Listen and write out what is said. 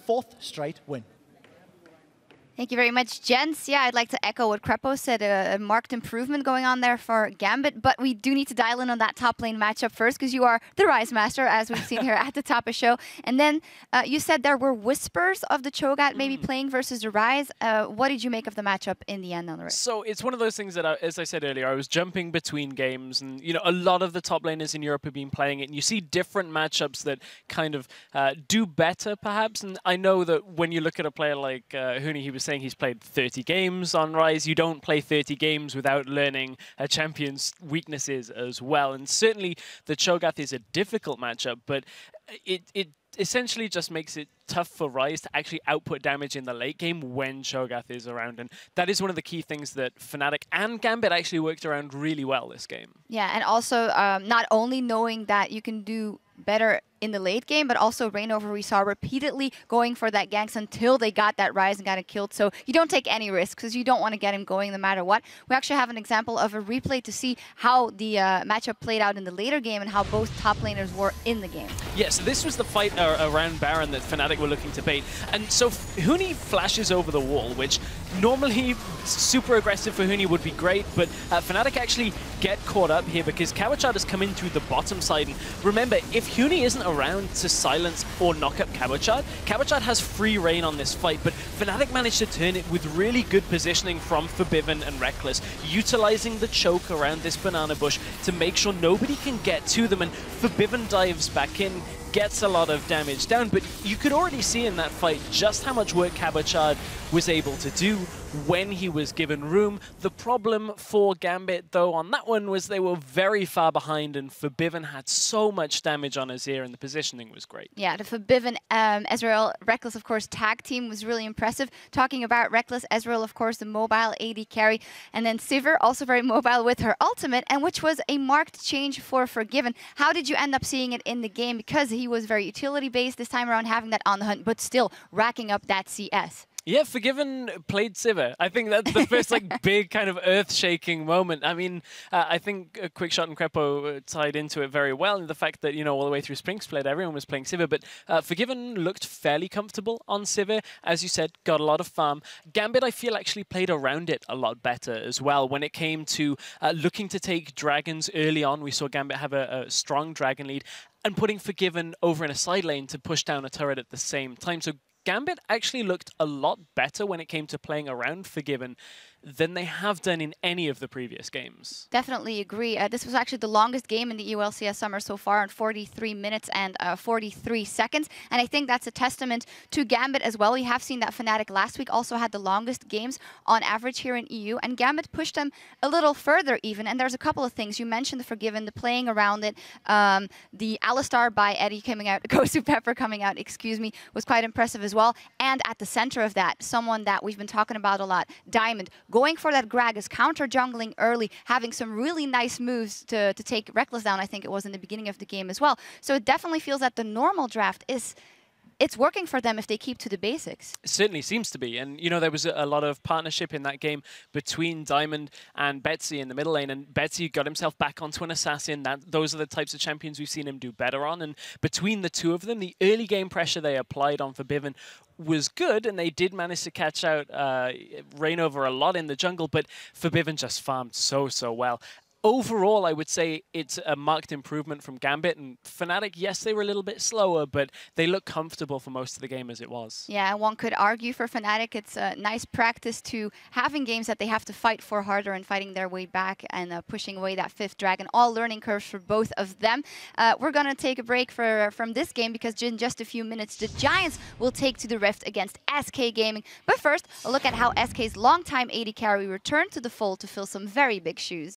4th straight win. Thank you very much, gents. Yeah, I'd like to echo what Crepo said, a marked improvement going on there for Gambit, but we do need to dial in on that top lane matchup first, because you are the Rise Master, as we've seen here at the top of the show. And then you said there were whispers of the Cho'Gath maybe playing versus the Rise. What did you make of the matchup in the end on the Rise? So it's one of those things that, as I said earlier, I was jumping between games, and you know, a lot of the top laners in Europe have been playing it, and you see different matchups that kind of do better, perhaps. And I know that when you look at a player like Huni, he was saying he's played 30 games on Rise. You don't play 30 games without learning a champion's weaknesses as well. And certainly the Cho'Gath is a difficult matchup, but it essentially just makes it tough for Rise to actually output damage in the late game when Cho'Gath is around. And that is one of the key things that Fnatic and Gambit actually worked around really well this game. Yeah, and also not only knowing that you can do better in the late game, but also Reignover, we saw repeatedly going for that ganks until they got that Rise and got it killed. So you don't take any risks because you don't want to get him going no matter what. We actually have an example of a replay to see how the matchup played out in the later game and how both top laners were in the game. Yeah, so this was the fight around Baron that Fnatic were looking to bait. And so Huni flashes over the wall, which normally super aggressive for Huni would be great, but Fnatic actually get caught up here because Cabochard has come in through the bottom side. And remember, if Huni isn't around to silence or knock up Cabochard, Cabochard has free reign on this fight, but Fnatic managed to turn it with really good positioning from Forbidden and Reckless, utilizing the choke around this banana bush to make sure nobody can get to them, and Forbidden dives back in, gets a lot of damage down, but you could already see in that fight just how much work Cabochard was able to do when he was given room. The problem for Gambit, though, on that one was they were very far behind, and Forbidden had so much damage on his ear, and the positioning was great. Yeah, the Forbidden, Ezreal, Reckless, of course, tag team was really impressive. Talking about Reckless, Ezreal, of course, the mobile AD carry, and then Sivir, also very mobile with her ultimate, and which was a marked change for Forgiven. How did you end up seeing it in the game? Because he was very utility-based this time around, having that on the hunt, but still racking up that CS. Yeah, Forgiven played Sivir. I think that's the first like big kind of earth-shaking moment. I mean, I think QuickShot and Crepo tied into it very well. And the fact that, you know, all the way through Spring Split, everyone was playing Sivir. But Forgiven looked fairly comfortable on Sivir. As you said, got a lot of farm. Gambit, I feel, actually played around it a lot better as well. When it came to looking to take dragons early on, we saw Gambit have a strong dragon lead and putting Forgiven over in a side lane to push down a turret at the same time. So Gambit actually looked a lot better when it came to playing around Forgiven than they have done in any of the previous games. Definitely agree. This was actually the longest game in the EU LCS summer so far, in 43 minutes and 43 seconds. And I think that's a testament to Gambit as well. We have seen that Fnatic last week also had the longest games on average here in EU, and Gambit pushed them a little further even. And there's a couple of things. You mentioned the Forgiven, the playing around it, the Alistar by Eddie coming out, Gosu Pepper coming out, excuse me, was quite impressive as well. And at the center of that, someone that we've been talking about a lot, Diamond, going for that Gragas, counter-jungling early, having some really nice moves to take Reckless down, I think it was in the beginning of the game as well. So it definitely feels that the normal draft it's working for them if they keep to the basics. It certainly seems to be. And, you know, there was a lot of partnership in that game between Diamond and Betsy in the middle lane. And Betsy got himself back onto an assassin. Those are the types of champions we've seen him do better on. And between the two of them, the early game pressure they applied on Forbidden was good, and they did manage to catch out Reignover a lot in the jungle, but Forbidden just farmed so well. Overall, I would say it's a marked improvement from Gambit, and Fnatic, yes, they were a little bit slower, but they look comfortable for most of the game as it was. Yeah, one could argue for Fnatic, it's a nice practice to having games that they have to fight for harder and fighting their way back and pushing away that 5th dragon. All learning curves for both of them. We're going to take a break from this game because in just a few minutes, the Giants will take to the Rift against SK Gaming. But first, a look at how SK's longtime AD carry returned to the fold to fill some very big shoes.